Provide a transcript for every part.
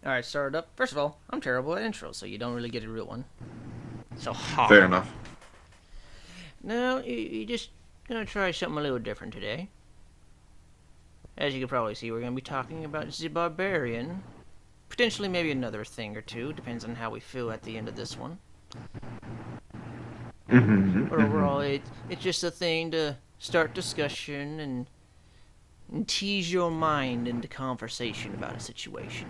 Alright, start it up. First of all, I'm terrible at intros, so you don't really get a real one. So, Fair ha. enough. Now, you just gonna try something a little different today. As you can probably see, we're gonna be talking about the Barbarian. Potentially maybe another thing or two, depends on how we feel at the end of this one. But overall, it's just a thing to start discussion and tease your mind into conversation about a situation.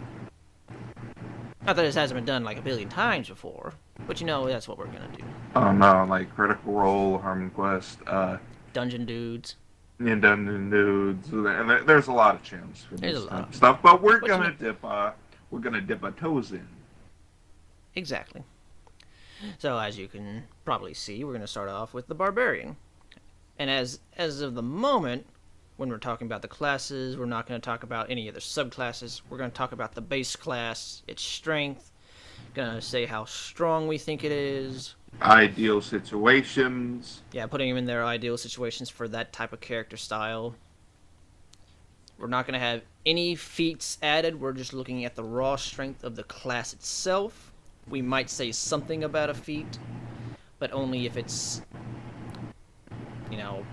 Not that this hasn't been done like a billion times before, but you know, that's what we're gonna do. Oh no, like Critical Role, Harmon Quest, Dungeon dudes. Dungeon Dudes, and there's a lot of channels for There's a this type lot. of stuff. But But you know, we're gonna dip our toes in. exactly. So as you can probably see, we're gonna start off with the Barbarian. And as of the moment, when we're talking about the classes, we're not going to talk about any other subclasses. We're going to talk about the base class, its strength, going to say how strong we think it is. Ideal situations. Yeah, putting them in their ideal situations for that type of character style. We're not going to have any feats added. We're just looking at the raw strength of the class itself. We might say something about a feat, but only if it's, you know,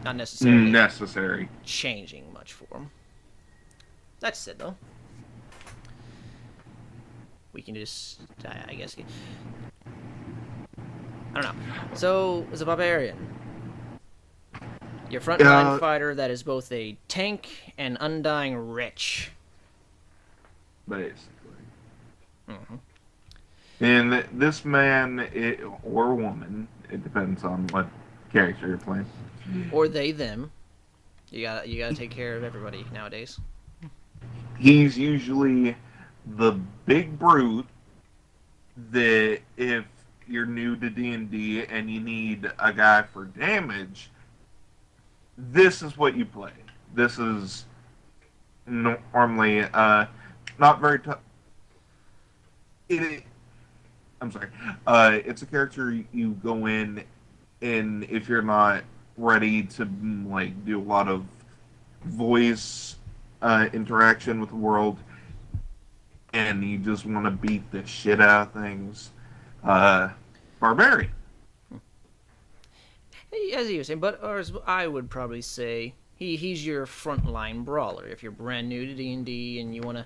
not necessarily Necessary. changing much for them. That's it, though. We can just, I guess, I don't know. So, as a barbarian, your frontline fighter that is both a tank and undying wretch. Basically. Mm-hmm. And this man or woman, it depends on what character you're playing. Or they, them. You gotta take care of everybody nowadays. He's usually the big brute that if you're new to D&D and you need a guy for damage, this is what you play. This is normally not very tough. I'm sorry. It's a character you go in, and if you're not ready to like do a lot of voice interaction with the world, and you just want to beat the shit out of things, Barbarian. As you were saying, but or as I would probably say, he's your frontline brawler. If you're brand new to D&D and you want to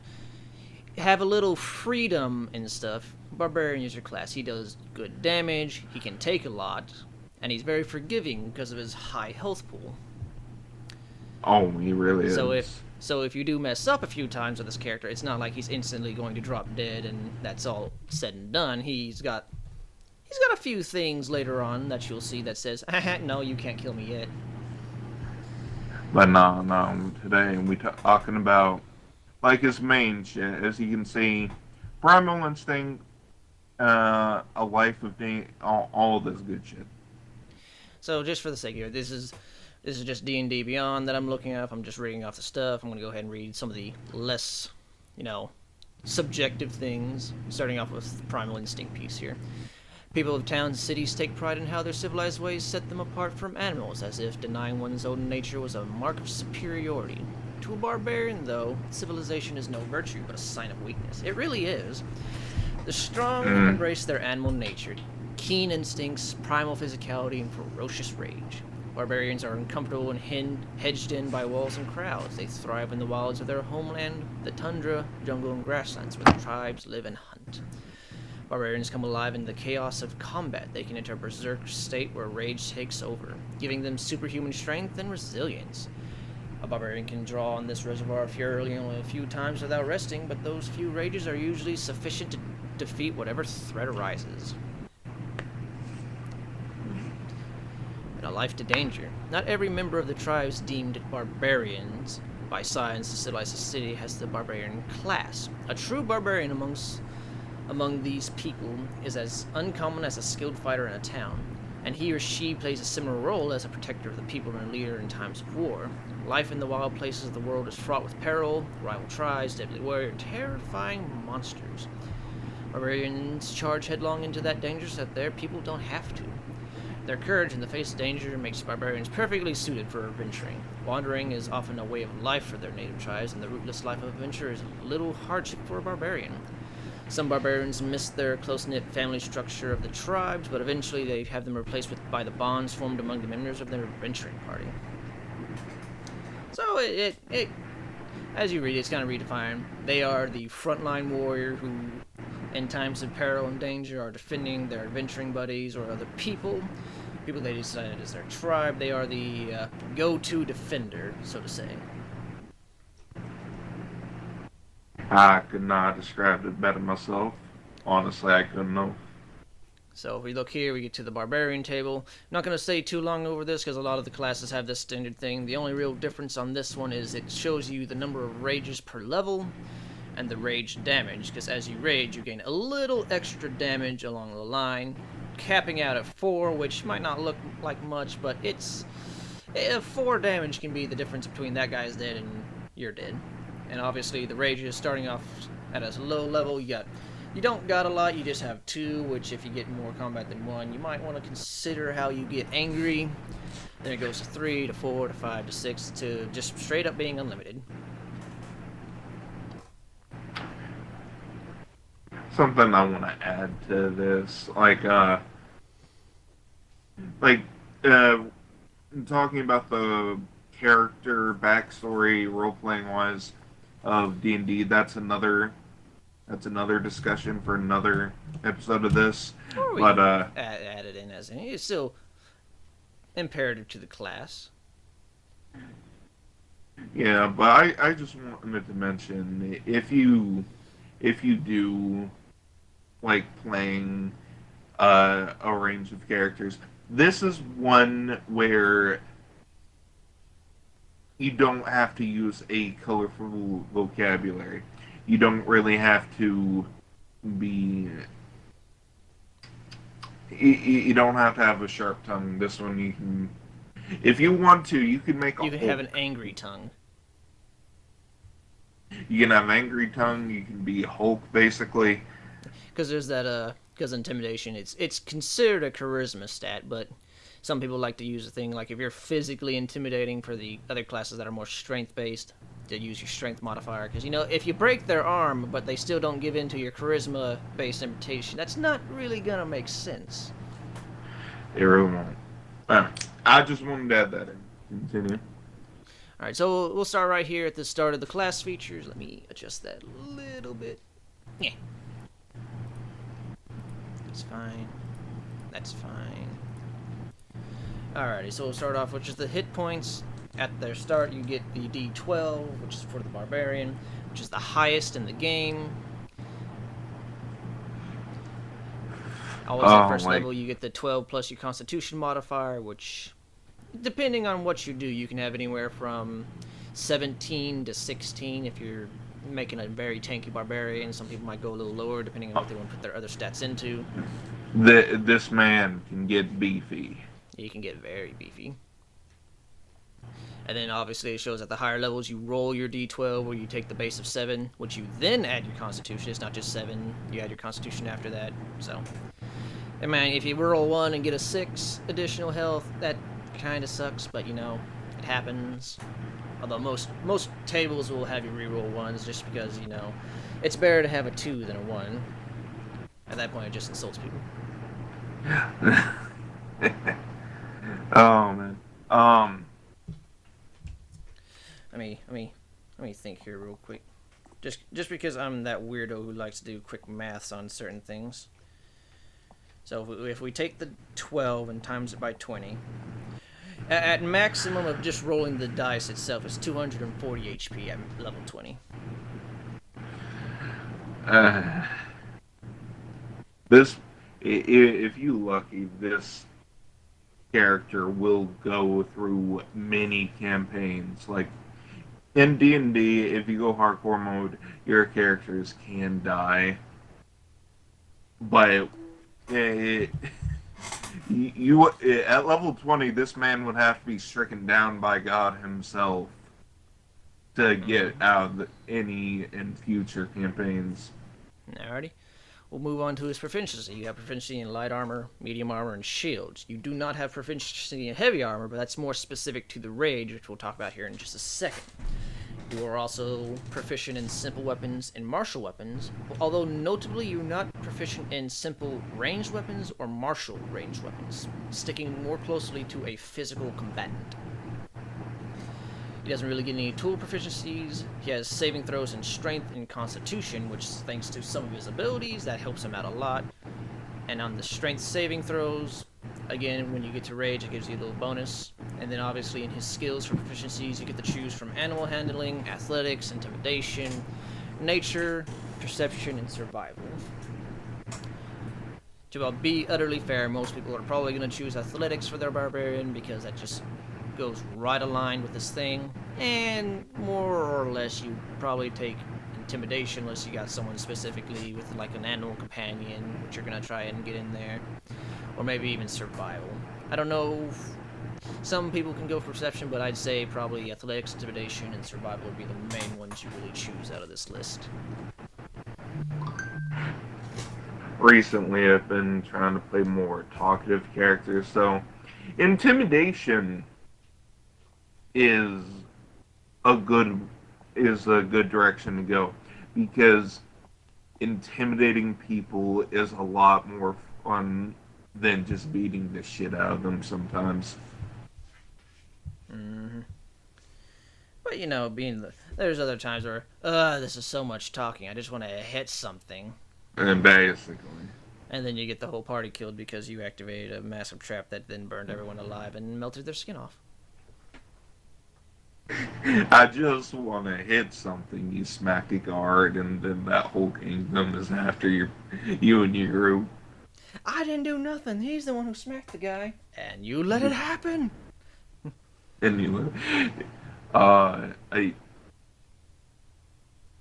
have a little freedom and stuff, Barbarian is your class. He does good damage, he can take a lot, and he's very forgiving because of his high health pool. Oh, he really So is. if you do mess up a few times with this character, it's not like he's instantly going to drop dead and that's all said and done. He's got a few things later on that you'll see that says, no, you can't kill me yet. But no. Today we talking about like his main shit. As you can see, Primal Instinct, a life of being all this good shit. So just for the sake of it, this is just D&D Beyond that I'm looking up. I'm just reading off the stuff. I'm going to go ahead and read some of the less, subjective things, starting off with the Primal Instinct piece here. People of towns and cities take pride in how their civilized ways set them apart from animals, as if denying one's own nature was a mark of superiority. To a barbarian, though, civilization is no virtue, but a sign of weakness. It really is. The strong embrace their animal nature, keen instincts, primal physicality, and ferocious rage. Barbarians are uncomfortable and hedged in by walls and crowds. They thrive in the wilds of their homeland, the tundra, jungle, and grasslands, where the tribes live and hunt. Barbarians come alive in the chaos of combat. They can enter a berserk state where rage takes over, giving them superhuman strength and resilience. A barbarian can draw on this reservoir of fury only a few times without resting, but those few rages are usually sufficient to defeat whatever threat arises. And a life to danger. Not every member of the tribes deemed barbarians by science to civilize a city has the barbarian class. A true barbarian among these people is as uncommon as a skilled fighter in a town, and he or she plays a similar role as a protector of the people and a leader in times of war. Life in the wild places of the world is fraught with peril, rival tribes, deadly warrior, and terrifying monsters. Barbarians charge headlong into that danger so that their people don't have to. Their courage in the face of danger makes barbarians perfectly suited for adventuring. Wandering is often a way of life for their native tribes, and the rootless life of adventure is a little hardship for a barbarian. Some barbarians miss their close-knit family structure of the tribes, but eventually they have them replaced by the bonds formed among the members of their adventuring party. So as you read, it's kind of redefined. They are the frontline warrior who, in times of peril and danger, are defending their adventuring buddies or other people they decided as their tribe. They are the go-to defender, so to say. I could not describe it better myself. Honestly, I couldn't know. So if we look here, we get to the Barbarian table. I'm not going to stay too long over this because a lot of the classes have this standard thing. The only real difference on this one is it shows you the number of rages per level and the rage damage, because as you rage, you gain a little extra damage along the line, capping out at 4, which might not look like much, but it's 4 damage can be the difference between that guy's dead and you're dead. And obviously the rage is starting off at a low level. You don't got a lot, you just have 2, which if you get more combat than 1, you might want to consider how you get angry. Then it goes to 3, to 4, to 5, to 6, to just straight up being unlimited. Something I want to add to this, talking about the character backstory, role playing wise, of D&D. That's another discussion for another episode of this. Or we But add it in as it's still imperative to the class. yeah, but I just wanted to mention if you do like playing a range of characters, this is one where you don't have to use a colorful vocabulary. You don't really have to be. You don't have to have a sharp tongue. This one you can, if you want to, you can make. You can have an angry tongue. You can have angry tongue. You can be Hulk, basically. Because there's that because intimidation, it's considered a charisma stat, but some people like to use a thing like if you're physically intimidating for the other classes that are more strength based, to use your strength modifier. Because if you break their arm but they still don't give in to your charisma based intimidation, that's not really gonna make sense. It really won't. I just wanted to add that in. Continue. All right, so we'll start right here at the start of the class features. Let me adjust that a little bit. Yeah. That's fine. That's fine. Alrighty, so we'll start off with just the hit points. At their start, you get the D12, which is for the Barbarian, which is the highest in the game. Always at first level, you get the 12 plus your Constitution modifier, which, depending on what you do, you can have anywhere from 17 to 16 if you're making a very tanky Barbarian. Some people might go a little lower, depending on what they want to put their other stats into. This man can get beefy. You can get very beefy. And then obviously it shows at the higher levels you roll your d12 where you take the base of 7, which you then add your Constitution. It's not just 7, you add your Constitution after that. So, and man, if you roll 1 and get a 6 additional health, that kind of sucks, but it happens. Although most tables will have you reroll 1s just because, it's better to have a 2 than a 1. At that point it just insults people. Oh man. Let me think here real quick. Just because I'm that weirdo who likes to do quick maths on certain things. So if we take the 12 and times it by 20, at maximum of just rolling the dice itself, it's 240 HP at level 20. If you lucky, this character will go through many campaigns. Like in D&D, if you go hardcore mode, your characters can die, but you at level 20, this man would have to be stricken down by God himself to get out of any and future campaigns. Alrighty. We'll move on to his proficiency. You have proficiency in light armor, medium armor, and shields. You do not have proficiency in heavy armor, but that's more specific to the rage, which we'll talk about here in just a second. You are also proficient in simple weapons and martial weapons, although notably you're not proficient in simple ranged weapons or martial ranged weapons, sticking more closely to a physical combatant. He doesn't really get any tool proficiencies. He has saving throws in strength and constitution, which thanks to some of his abilities, that helps him out a lot. And on the strength saving throws, again, when you get to rage, it gives you a little bonus. And then obviously in his skills for proficiencies, you get to choose from animal handling, athletics, intimidation, nature, perception, and survival. To be utterly fair, most people are probably going to choose athletics for their barbarian because that just goes right aligned with this thing. And more or less you probably take intimidation unless you got someone specifically with like an animal companion, which you're going to try and get in there. Or maybe even survival. I don't know. Some people can go for perception, but I'd say probably athletics, intimidation, and survival would be the main ones you really choose out of this list. Recently, I've been trying to play more talkative characters, so intimidation is a good direction to go, because intimidating people is a lot more fun than just beating the shit out of them sometimes. Mm-hmm. But you know, there's other times where, this is so much talking, I just want to hit something. And basically. And then you get the whole party killed because you activated a massive trap that then burned everyone alive and melted their skin off. I just want to hit something, you smack a guard, and then that whole kingdom is after you and your group. I didn't do nothing. He's the one who smacked the guy. And you let it happen. And you,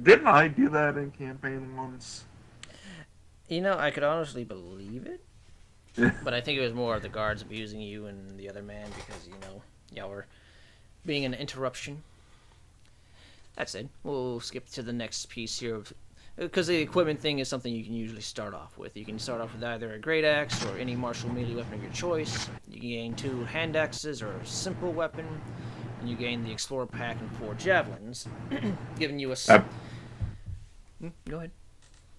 didn't I do that in campaign once? You know, I could honestly believe it. But I think it was more of the guards abusing you and the other man because, you know, y'all were being an interruption. That's it. We'll skip to the next piece here because the equipment thing is something you can usually start off with. You can start off with either a great axe or any martial melee weapon of your choice. You can gain 2 hand axes or a simple weapon, and you gain the explorer pack and 4 javelins, giving you a. Go ahead.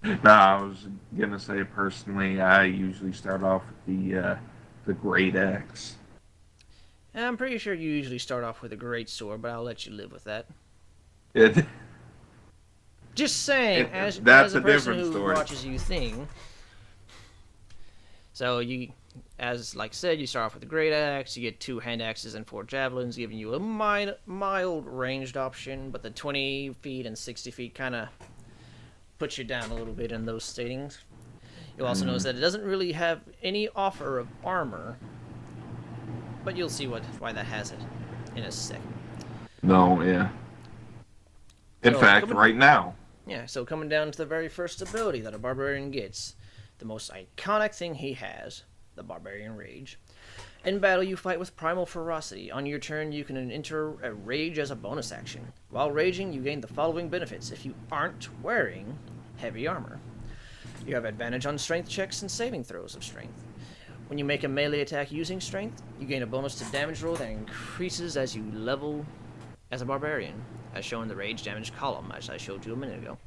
No, I was gonna say personally, I usually start off with the great axe. I'm pretty sure you usually start off with a great sword, but I'll let you live with that. Just saying, as a person who watches you thing. So you, as like said, you start off with a great axe. You get 2 hand axes and 4 javelins, giving you a mild ranged option. But the 20 feet and 60 feet kind of puts you down a little bit in those statings. You'll also notice that it doesn't really have any offer of armor, but you'll see why that has it in a second. No, yeah. In fact, right now. Yeah, so coming down to the very first ability that a barbarian gets, the most iconic thing he has, the Barbarian Rage. In battle, you fight with primal ferocity. On your turn, you can enter a rage as a bonus action. While raging, you gain the following benefits if you aren't wearing heavy armor. You have advantage on strength checks and saving throws of strength. When you make a melee attack using strength, you gain a bonus to damage roll that increases as you level as a barbarian, as shown in the rage damage column, as I showed you a minute ago.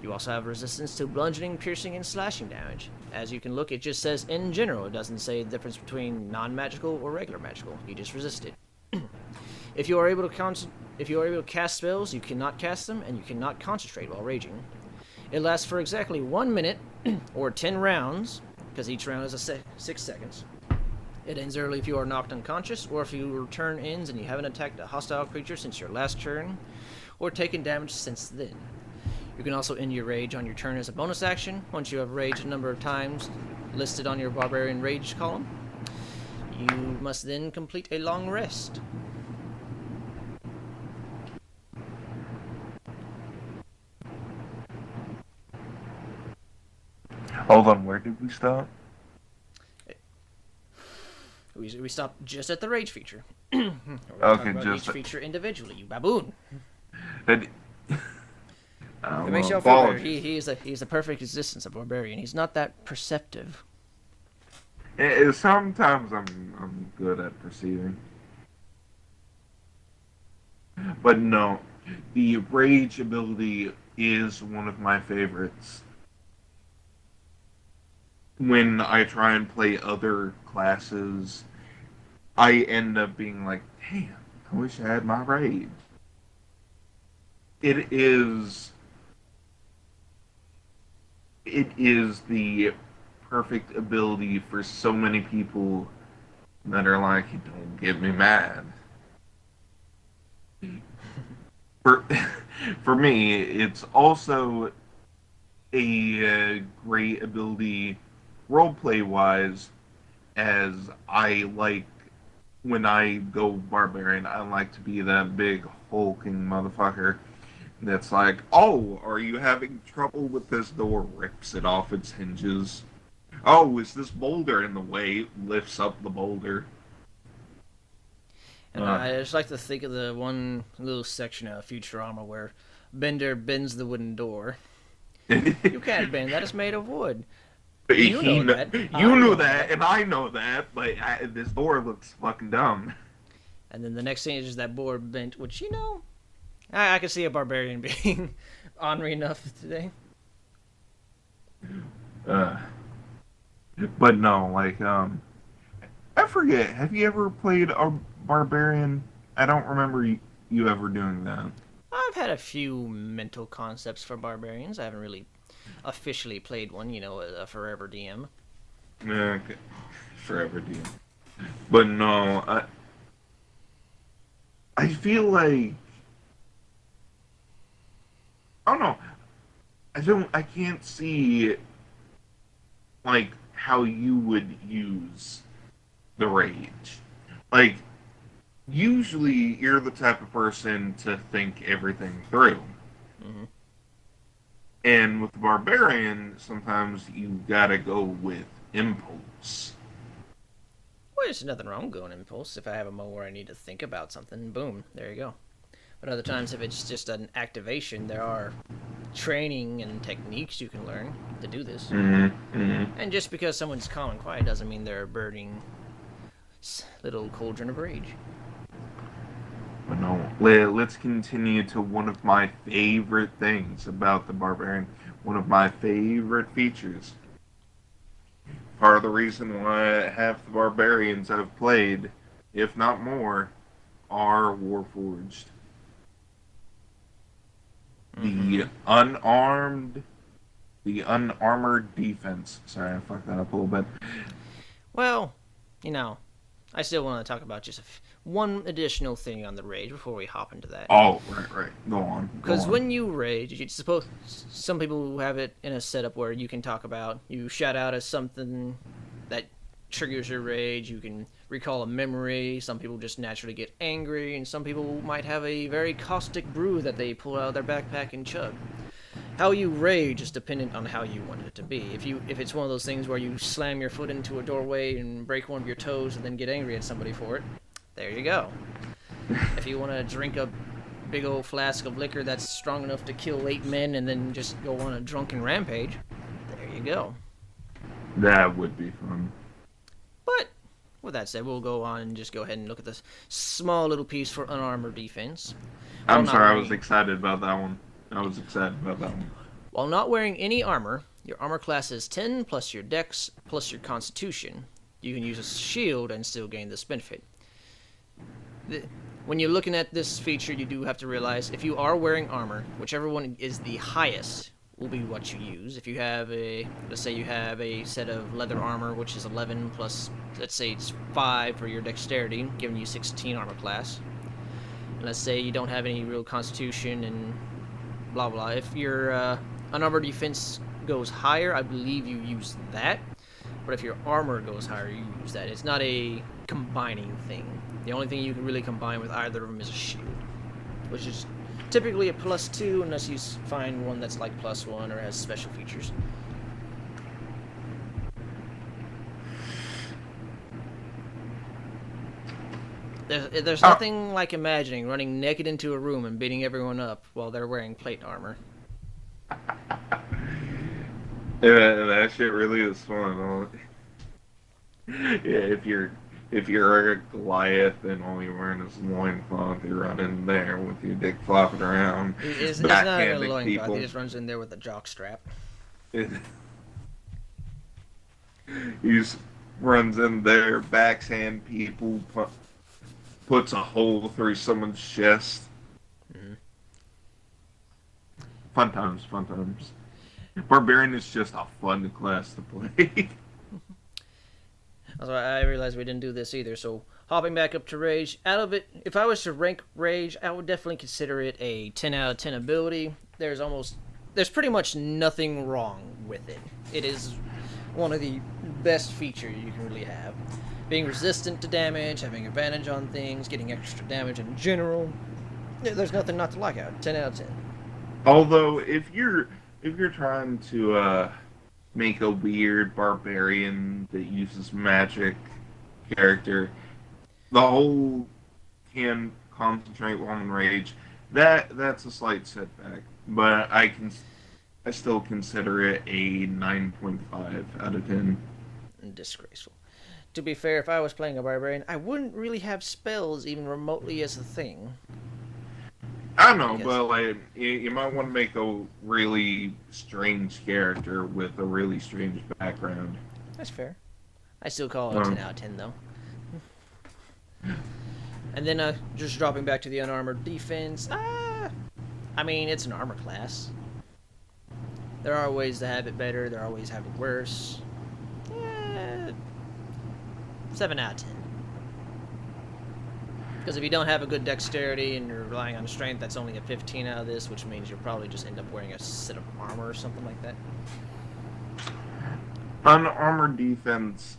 You also have resistance to bludgeoning, piercing, and slashing damage. As you can look, it just says in general. It doesn't say the difference between non-magical or regular magical. You just resist it. If you are able to cast spells, you cannot cast them, and you cannot concentrate while raging. It lasts for exactly 1 minute, or 10 rounds, because each round is 6 seconds. It ends early if you are knocked unconscious, or if your turn ends and you haven't attacked a hostile creature since your last turn, or taken damage since then. You can also end your rage on your turn as a bonus action, once you have raged a number of times listed on your Barbarian Rage column. You must then complete a long rest. Hold on, where did we stop? We stopped just at the rage feature. Okay, just each feature individually, you baboon. And, If it makes Well, y'all feel better, apologies. he's the perfect existence of Barbarian. He's not that perceptive. Sometimes I'm good at perceiving, but no, the rage ability is one of my favorites. When I try and play other classes, I end up being like, damn, I wish I had my rage. It is it is the perfect ability for so many people that are like, don't get me mad. For for me, it's also a great ability roleplay wise, as I like when I go barbarian, I like to be that big hulking motherfucker that's like, oh, are you having trouble with this door? Rips it off its hinges. Oh, is this boulder in the way? Lifts up the boulder. And I just like to think of the one little section of Futurama where Bender bends the wooden door. You can't bend that; it's made of wood. You know that. You I knew know that, that. and I know that, but this door looks fucking dumb. And then the next thing is just that board bent, which I can see a barbarian being ornery enough today. Uh, but no, like, I forget. Have you ever played a barbarian? I don't remember you ever doing that. I've had a few mental concepts for barbarians. I haven't really officially played one, a forever DM. Okay. Forever deal. But no, I feel like I don't know. I can't see like how you would use the rage. Like usually you're the type of person to think everything through. Mm-hmm. And with the barbarian, sometimes you gotta go with impulse. Well, there's nothing wrong with going impulse. If I have a moment where I need to think about something, boom, there you go. But other times, if it's just an activation, there are training and techniques you can learn to do this. Mm-hmm. Mm-hmm. And just because someone's calm and quiet doesn't mean they're a burning little cauldron of rage. But no, let's continue to one of my favorite things about the barbarian. One of my favorite features. Part of the reason why half the barbarians I've played, if not more, are Warforged. Mm-hmm. The the unarmored defense. Sorry, I fucked that up a little bit. Well, you know, I still want to talk about just one additional thing on the rage before we hop into that. Oh, right. Go on. Go Because on. when you rage, you suppose some people have it in a setup where you can talk about, you shout out as something that triggers your rage. You can recall a memory. Some people just naturally get angry, and some people might have a very caustic brew that they pull out of their backpack and chug. How you rage is dependent on how you want it to be. If it's one of those things where you slam your foot into a doorway and break one of your toes and then get angry at somebody for it, there you go. If you want to drink a big old flask of liquor that's strong enough to kill 8 men and then just go on a drunken rampage, there you go. That would be fun. But with that said, we'll go on and just go ahead and look at this small little piece for unarmored defense. I'm sorry, I was excited about that one. I was excited about that one. While not wearing any armor, your armor class is 10 plus your dex plus your constitution. You can use a shield and still gain this benefit. When you're looking at this feature, you do have to realize if you are wearing armor, whichever one is the highest will be what you use. If you have let's say you have a set of leather armor, which is 11 plus, let's say it's 5 for your dexterity, giving you 16 armor class. And let's say you don't have any real constitution and blah blah. If your unarmored defense goes higher, I believe you use that. But if your armor goes higher, you use that. It's not a combining thing. The only thing you can really combine with either of them is a shield, which is typically a +2 unless you find one that's like +1 or has special features. There's nothing like imagining running naked into a room and beating everyone up while they're wearing plate armor. Yeah, that shit really is fun. Yeah, if you're a Goliath and all you're wearing is loincloth, you run in there with your dick flopping around, It's not even a backhanding loincloth. He people. just runs in there with a jock strap. He just runs in there, backhand people, puts a hole through someone's chest. Mm-hmm. Fun times, fun times. Barbarian is just a fun class to play. Also, I realized we didn't do this either. So hopping back up to Rage, out of it, if I was to rank Rage, I would definitely consider it a 10 out of 10 ability. There's pretty much nothing wrong with it. It is one of the best features you can really have. Being resistant to damage, having advantage on things, getting extra damage in general. There's nothing not to like out. 10 out of 10. Although, if you're trying to make a weird barbarian that uses magic character, the whole can concentrate while in rage. That's a slight setback, but I still consider it a 9.5 out of 10. Disgraceful. To be fair, if I was playing a barbarian, I wouldn't really have spells even remotely as a thing. I don't know, Because but like you might want to make a really strange character with a really strange background. that's fair. I still call it a 10 Um, out of 10 though. And then just dropping back to the unarmored defense. I mean, it's an armor class. There are ways to have it better. There are ways to have it worse. 7 out of 10. Because if you don't have a good dexterity and you're relying on strength, that's only a 15 out of this, which means you'll probably just end up wearing a set of armor or something like that. unarmored defense,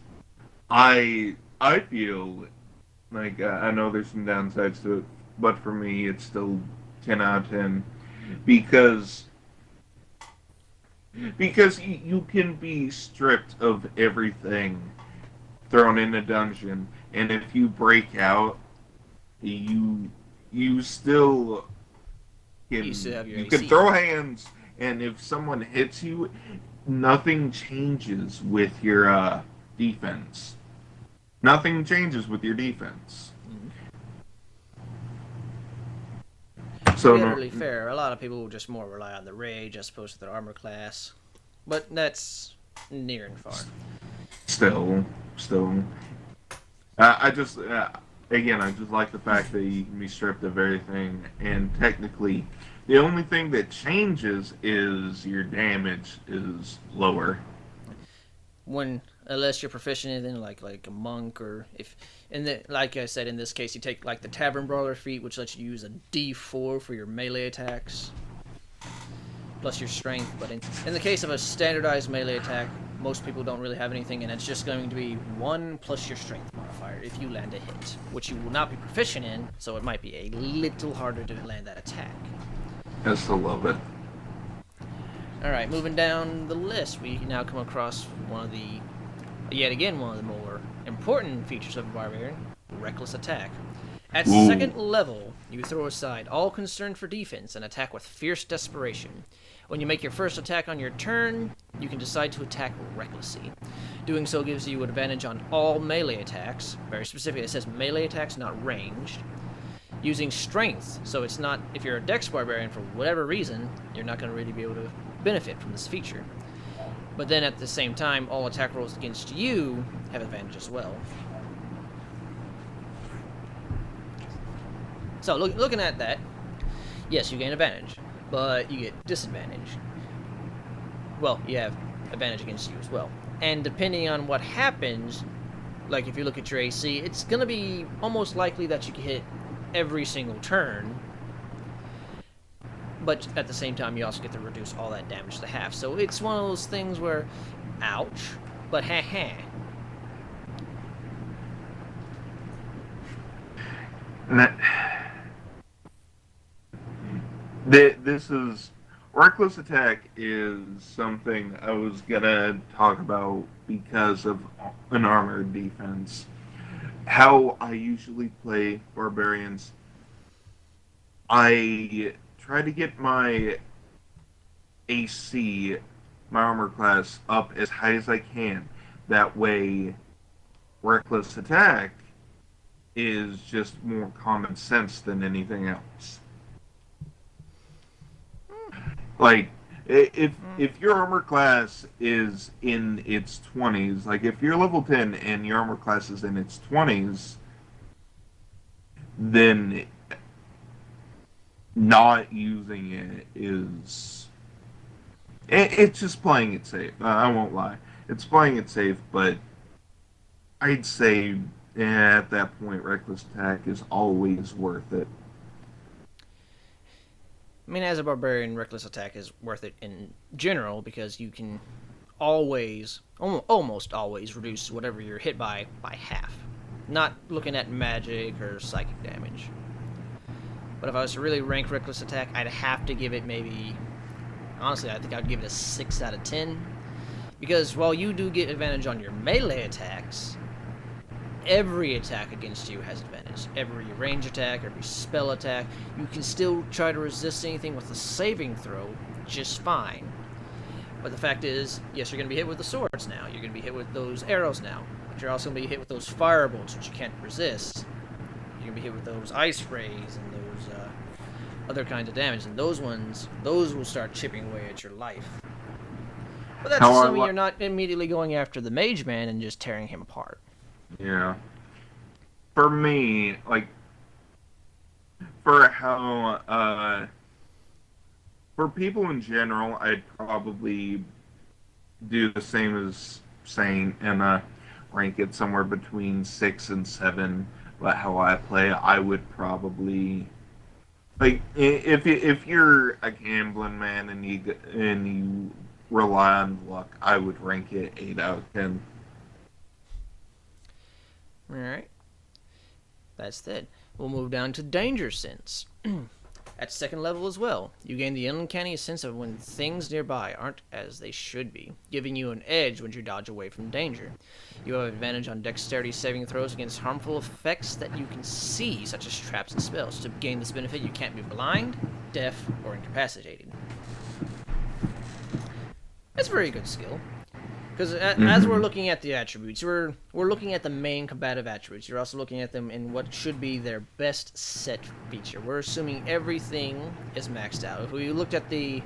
I feel like I know there's some downsides to it, but for me, it's still 10 out of 10 because you can be stripped of everything thrown in a dungeon, and if you break out, you still You still have your you can AC. throw hands, and if someone hits you, nothing changes with your defense. Nothing changes with your defense. Mm-hmm. To So be no, utterly fair, a lot of people will just more rely on the rage as opposed to their armor class. But that's near and far. still, I just again, I just like the fact that you can be stripped of everything, and technically, the only thing that changes is your damage is lower. Unless you're proficient in like a monk, or if like I said, in this case you take like the tavern brawler feat, which lets you use a D4 for your melee attacks plus your strength. But in the case of a standardized melee attack, most people don't really have anything, and it's just going to be 1 plus your strength modifier if you land a hit, which you will not be proficient in, so it might be a little harder to land that attack. I still love it. Alright, moving down the list, we now come across yet again, one of the more important features of a barbarian, reckless attack. At Ooh. second level, you throw aside all concern for defense and attack with fierce desperation. When you make your first attack on your turn, you can decide to attack recklessly. Doing so gives you advantage on all melee attacks. Very specific, it says melee attacks, not ranged. Using strength, so it's not, if you're a dex barbarian for whatever reason, you're not going to really be able to benefit from this feature. But then at the same time, all attack rolls against you have advantage as well. So looking at that, yes, you gain advantage, but you get disadvantage. Well, you have advantage against you as well. And depending on what happens, like if you look at your AC, it's going to be almost likely that you can hit every single turn. But at the same time, you also get to reduce all that damage to half. So it's one of those things where, ouch, but ha-ha. This is reckless attack is something I was gonna talk about because of an armored defense. How I usually play barbarians, I try to get my AC my armor class up as high as I can. That way, reckless attack is just more common sense than anything else. Like, if your armor class is in its 20s, like if you're level 10 and your armor class is in its 20s, then not using it is it's just playing it safe. I won't lie, it's playing it safe, but I'd say at that point, reckless attack is always worth it. I mean, as a barbarian, reckless attack is worth it in general because you can always, almost always, reduce whatever you're hit by half. Not looking at magic or psychic damage. But if I was to really rank reckless attack, I'd have to give it maybe. Honestly, I think I'd give it a 6 out of 10. Because while you do get advantage on your melee attacks, every attack against you has advantage. Every range attack, every spell attack, you can still try to resist anything with a saving throw just fine. But the fact is, yes, you're going to be hit with the swords now. You're going to be hit with those arrows now. But you're also going to be hit with those firebolts, which you can't resist. You're going to be hit with those ice rays and those other kinds of damage. And those ones, those will start chipping away at your life. But that's assuming you're not immediately going after the mage man and just tearing him apart. Yeah. For me, like, for how, for people in general, I'd probably do the same as saying and rank it somewhere between 6 and 7. But how I play, I would probably like if you're a gambling man and you rely on luck, I would rank it 8 out of 10. All right. That's it. We'll move down to danger sense. At second level as well, you gain the uncanny sense of when things nearby aren't as they should be, giving you an edge when you dodge away from danger. You have advantage on dexterity saving throws against harmful effects that you can see, such as traps and spells. To gain this benefit, you can't be blind, deaf, or incapacitated. That's a very good skill. Because as we're looking at the attributes, we're looking at the main combative attributes. You're also looking at them in what should be their best set feature. We're assuming everything is maxed out. If we looked at the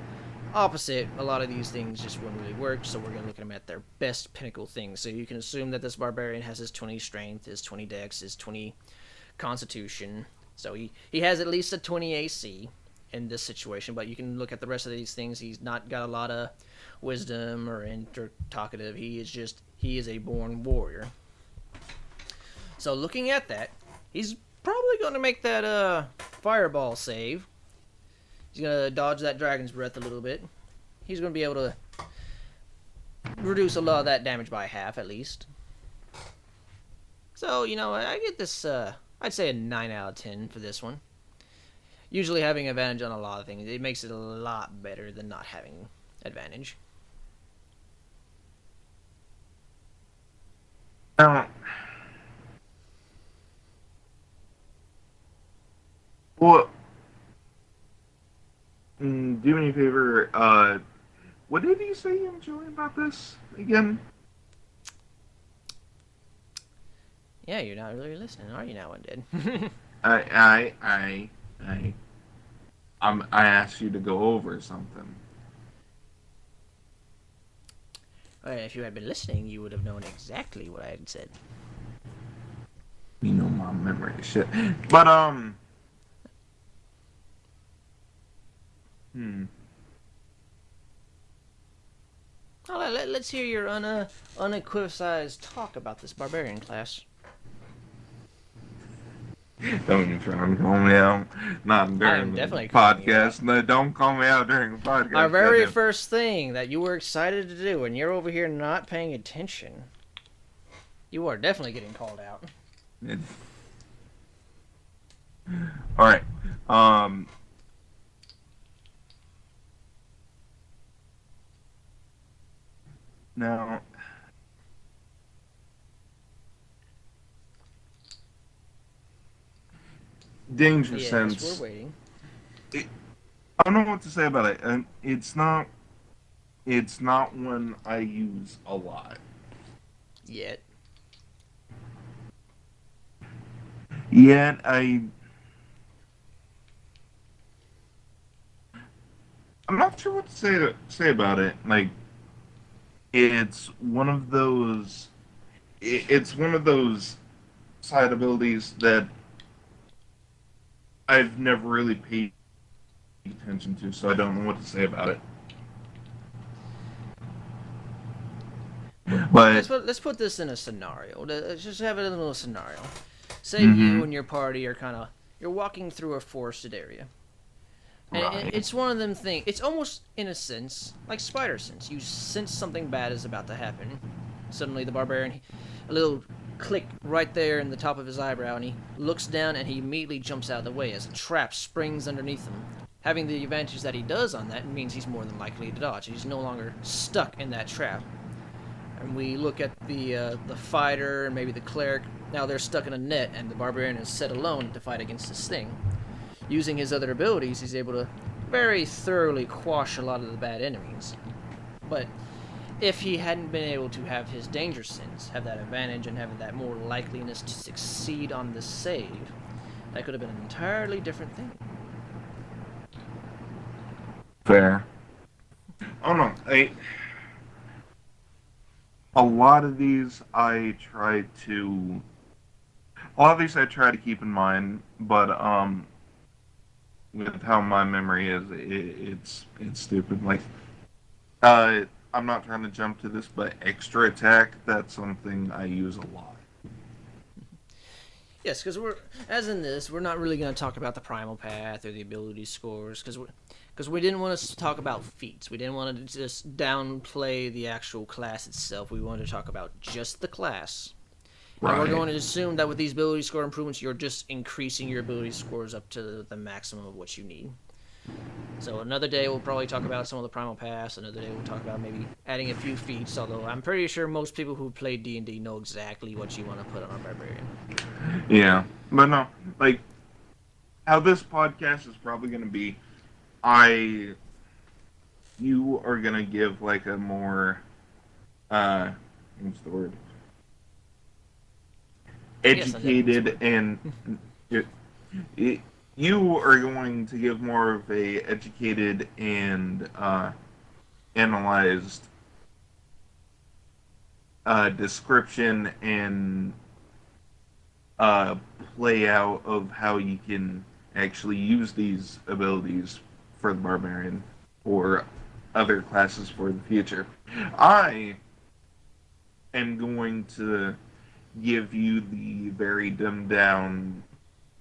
opposite, a lot of these things just wouldn't really work, so we're going to look at them at their best pinnacle things. So you can assume that this barbarian has his 20 strength, his 20 dex, his 20 constitution. So he has at least a 20 AC in this situation, but you can look at the rest of these things. He's not got a lot of wisdom or talkative. He is a born warrior. So looking at that, he's probably going to make that fireball save. He's going to dodge that dragon's breath a little bit. He's going to be able to reduce a lot of that damage by half at least. So, I get this, I'd say a 9 out of 10 for this one. Usually having advantage on a lot of things, it makes it a lot better than not having advantage. Well, do me a favor. What did you say you enjoy about this again? Yeah, you're not really listening, are you now, Undead? I asked you to go over something. Well, if you had been listening, you would have known exactly what I had said. You know my memory is shit. But Oh, let's hear your unequivocized talk about this barbarian class. Don't you try and call me out. Not during the podcast. No, don't call me out during the podcast. Our very first thing that you were excited to do, and you're over here not paying attention. You are definitely getting called out. All right. Now, danger sense. We're waiting. I don't know what to say about it. It's not it's not one I use a lot. Yet. Yet I'm not sure what to say about it. Like it's one of those it's one of those side abilities that I've never really paid attention to, so I don't know what to say about it. But Let's put this in a scenario. Let's just have it in a little scenario. Say you mm-hmm, and your party are you're walking through a forested area, and right, it's one of them things. It's almost in a sense like spider sense. You sense something bad is about to happen. Suddenly, the barbarian, a little click right there in the top of his eyebrow, and he looks down and he immediately jumps out of the way as a trap springs underneath him. Having the advantage that he does on that means he's more than likely to dodge. He's no longer stuck in that trap. And we look at the fighter and maybe the cleric. Now they're stuck in a net, and the barbarian is set alone to fight against this thing. Using his other abilities, he's able to very thoroughly quash a lot of the bad enemies. But if he hadn't been able to have his danger sense, have that advantage, and have that more likeliness to succeed on the save, that could have been an entirely different thing. fair. Oh no, a lot of these I try to keep in mind, but with how my memory is, it's stupid. Like, uh, I'm not trying to jump to this, but extra attack, that's something I use a lot. Yes, because as in this, we're not really going to talk about the primal path or the ability scores, because we didn't want to talk about feats. We didn't want to just downplay the actual class itself. We wanted to talk about just the class. And we're Right. going to assume that with these ability score improvements, you're just increasing your ability scores up to the maximum of what you need. So another day we'll probably talk about some of the primal paths. Another day we'll talk about maybe adding a few feats. Although I'm pretty sure most people who play D&D know exactly what you want to put on a barbarian. Yeah. But no, like, how this podcast is probably going to be, I, you are going to give, like, a more, uh, what's the word? Yes, I know what's the Educated word. and it, you are going to give more of a educated and analyzed description and uh, play out of how you can actually use these abilities for the barbarian or other classes for the future. I am going to give you the very dumbed down.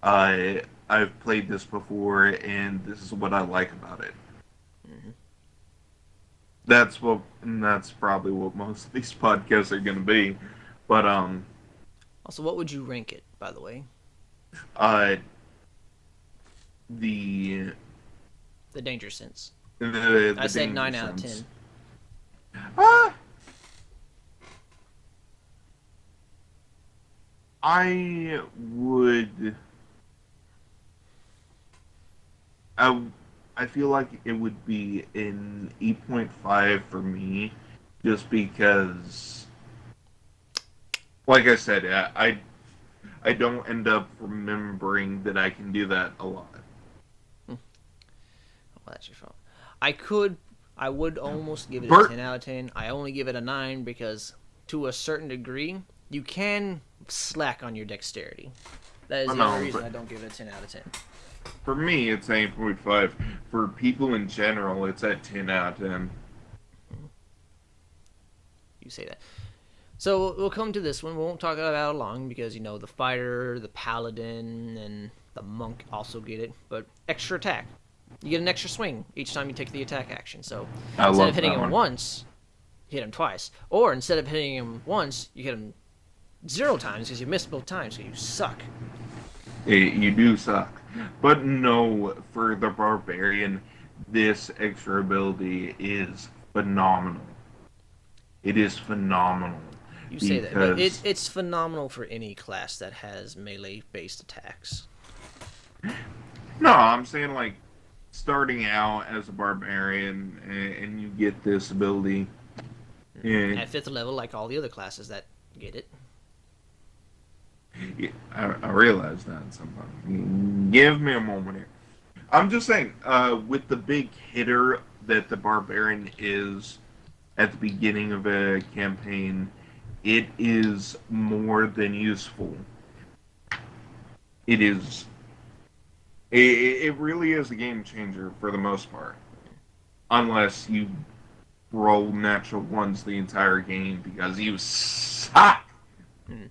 Uh, I've played this before, and this is what I like about it. Mm-hmm. And that's probably what most of these podcasts are going to be. But Also, what would you rank it, by the way? uh, the The danger sense. I the said danger 9 out of sense. 10. Ah, I would. I I feel like it would be an 8.5 for me, just because, like I said, I don't end up remembering that I can do that a lot. Well, that's your fault. I could, I would almost give it a Bert, 10 out of 10. I only give it a 9 because, to a certain degree, you can slack on your dexterity. That is oh the only no, reason but I don't give it a 10 out of 10. for me it's 8.5. For people in general, it's at 10 out of 10. You say that. So we'll come to this one. We won't talk about it long because the fighter, the paladin, and the monk also get it. But extra attack, you get an extra swing each time you take the attack action. So I instead of love hitting that him one. once, you hit him twice. Or instead of hitting him once, you hit him 0 times because you missed both times. So you suck. You do suck. But no, for the barbarian, this extra ability is phenomenal. It is phenomenal You say that, but because it's phenomenal for any class that has melee based attacks. no, I'm saying like starting out as a barbarian and you get this ability. Yeah, At 5th level, like all the other classes that get it. yeah, I realize that sometimes. Give me a moment here. I'm just saying, with the big hitter that the barbarian is at the beginning of a campaign, it is more than useful. It is. It really is a game changer for the most part, unless you roll natural ones the entire game because you suck. Hmm.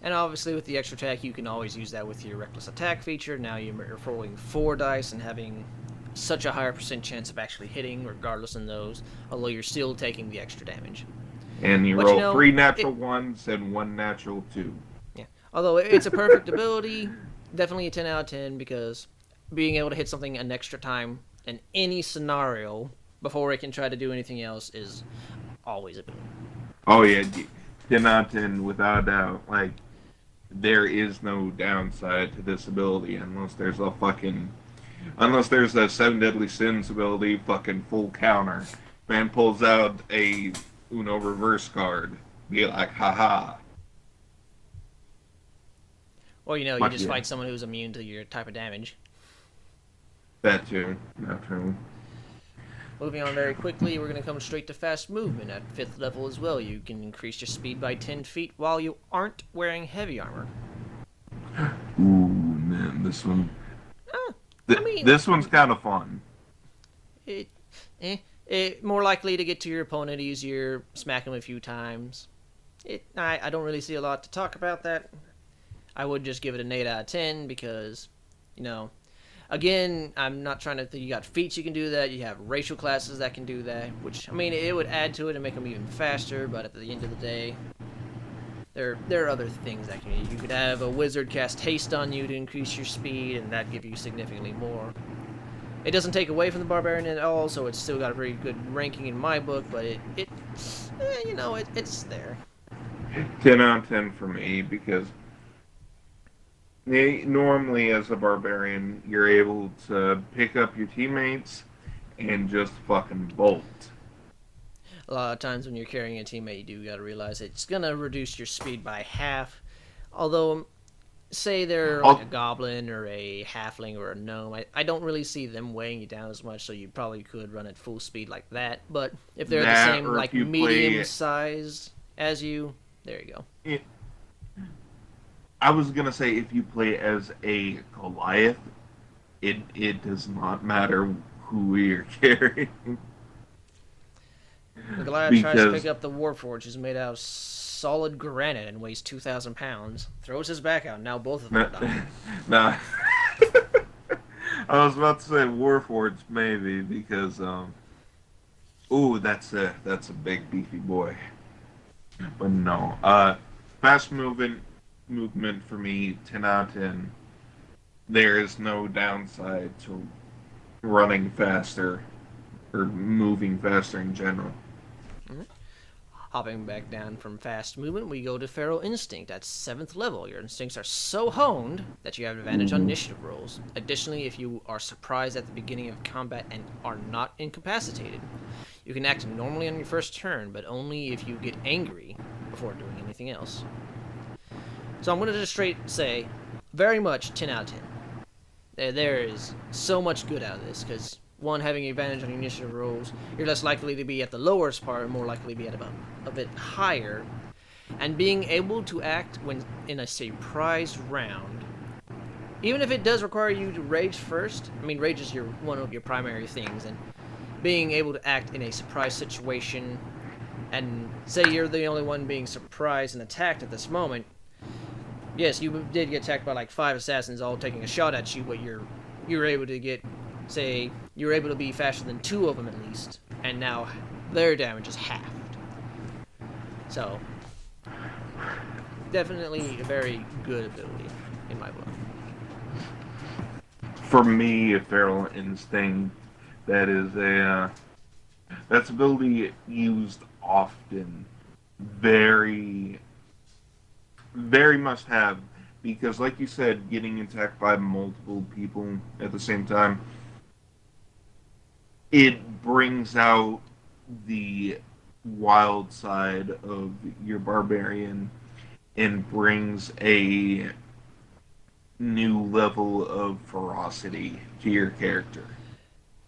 And obviously, with the extra attack, you can always use that with your reckless attack feature. Now you're rolling 4 dice and having such a higher percent chance of actually hitting, regardless in those, although you're still taking the extra damage. And you But you roll know, three it, natural ones and one natural two. yeah. Although it's a perfect ability, definitely a 10 out of 10 because being able to hit something an extra time in any scenario before it can try to do anything else is always a boon. Oh yeah, 10 out of 10 without a doubt. Like there is no downside to this ability unless there's a seven deadly sins ability fucking full counter. Man pulls out a Uno reverse card. Be like, haha. Or you But just yeah, fight someone who's immune to your type of damage. that too. That too. Moving on very quickly, we're going to come straight to fast movement. At 5th level as well, you can increase your speed by 10 feet while you aren't wearing heavy armor. Ooh, man, this one. Uh, I mean, This one's kind of fun. it, more likely to get to your opponent easier, smack him a few times. I don't really see a lot to talk about that. I would just give it an 8 out of 10 because, you know, again, I'm not trying to. You got feats you can do that. You have racial classes that can do that. Which I mean, it would add to it and make them even faster. But at the end of the day, there are other things that can. You could have a wizard cast haste on you to increase your speed, and that give you significantly more. It doesn't take away from the barbarian at all, so it's still got a very good ranking in my book. But it's there. 10 out of 10 for me because normally as a barbarian you're able to pick up your teammates and just fucking bolt. A lot of times when you're carrying a teammate, you do got to realize it's gonna reduce your speed by half. Although say they're like a I'll, goblin or a halfling or a gnome, I don't really see them weighing you down as much, so you probably could run at full speed like that. But if they're the that same, or if like you medium play size as you, there you go. it, I was gonna say if you play as a Goliath, it does not matter who you're carrying The Goliath tries to pick because up the Warforge, which is made out of solid granite and weighs 2,000 pounds. Throws his back out, now both of them nah, are dying. nah. I was about to say Warforged maybe because ooh, that's a big beefy boy. But no. Fast movement for me, 10 out of 10. There is no downside to running faster or moving faster in general. Mhm. Hopping back down from fast movement, we go to Feral Instinct at 7th level. Your instincts are so honed that you have advantage on Ooh. initiative rolls. Additionally, if you are surprised at the beginning of combat and are not incapacitated, you can act normally on your first turn, but only if you get angry before doing anything else. So I'm going to just straight say, very much 10 out of 10. There is so much good out of this, because one, having advantage on initiative rolls, you're less likely to be at the lowest part, more likely to be at about a bit higher, and being able to act when in a surprise round, even if it does require you to rage first. I mean, rage is one of your primary things, and being able to act in a surprise situation, and say you're the only one being surprised and attacked at this moment. Yes, you did get attacked by like 5 assassins all taking a shot at you, but you're able to get, say, you're able to be faster than 2 of them at least, and now their damage is halved. So, definitely a very good ability in my book. For me, a Feral Instinct, that is that's ability used often. Very, very must have because, like you said, getting attacked by multiple people at the same time it brings out the wild side of your barbarian and brings a new level of ferocity to your character.